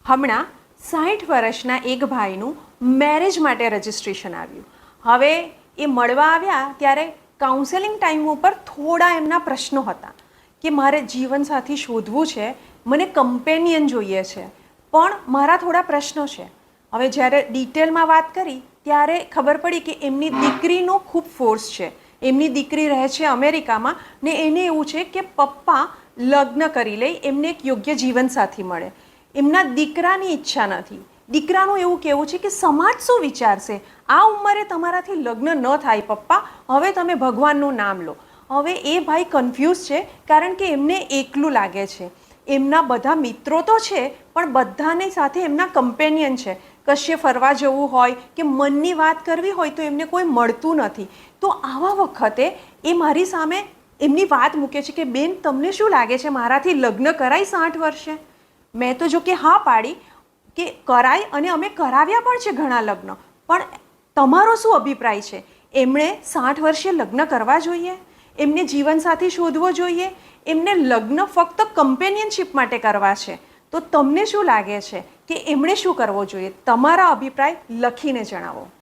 હમણાં 60 વર્ષના એક ભાઈનું મેરેજ માટે રજિસ્ટ્રેશન આવ્યું. હવે એ મળવા આવ્યા ત્યારે કાઉન્સેલિંગ ટાઈમ ઉપર થોડા એમના પ્રશ્નો હતા કે મારે જીવનસાથી શોધવું છે, મને કમ્પેનિયન જોઈએ છે, પણ મારા થોડા પ્રશ્નો છે. હવે જ્યારે ડિટેલમાં વાત કરી ત્યારે ખબર પડી કે એમની દીકરીનો ખૂબ ફોર્સ છે. એમની દીકરી રહે છે અમેરિકામાં ને એને એવું છે કે પપ્પા લગ્ન કરી લે, એમને એક યોગ્ય જીવનસાથી મળે. એમના દીકરાની ઈચ્છા નથી. દીકરાનું એવું કહેવું છે કે સમાજ શું વિચારશે, આ ઉંમરે તમારાથી લગ્ન ન થાય પપ્પા, હવે તમે ભગવાનનું નામ લો. હવે એ ભાઈ કન્ફ્યુઝ છે કારણ કે એમને એકલું લાગે છે. એમના બધા મિત્રો તો છે પણ બધાની સાથે એમના કમ્પેનિયન છે. કશે ફરવા જવું હોય કે મનની વાત કરવી હોય તો એમને કોઈ મળતું નથી. તો આવા વખતે એ મારી સામે એમની વાત મૂકે છે કે બેન, તમને શું લાગે છે મારાથી લગ્ન કરાય 60 વર્ષે? મેં તો જો કે હા પાડી કે કરાય, અને અમે કરાવ્યા પણ છે ઘણા લગ્ન. પણ તમારો શું અભિપ્રાય છે? એમણે 60 વર્ષે લગ્ન કરવા જોઈએ? એમને જીવનસાથી શોધવો જોઈએ? એમને લગ્ન ફક્ત કમ્પેનિયનશિપ માટે કરવા છે? તો તમને શું લાગે છે કે એમણે શું કરવો જોઈએ? તમારા અભિપ્રાય લખીને જણાવો.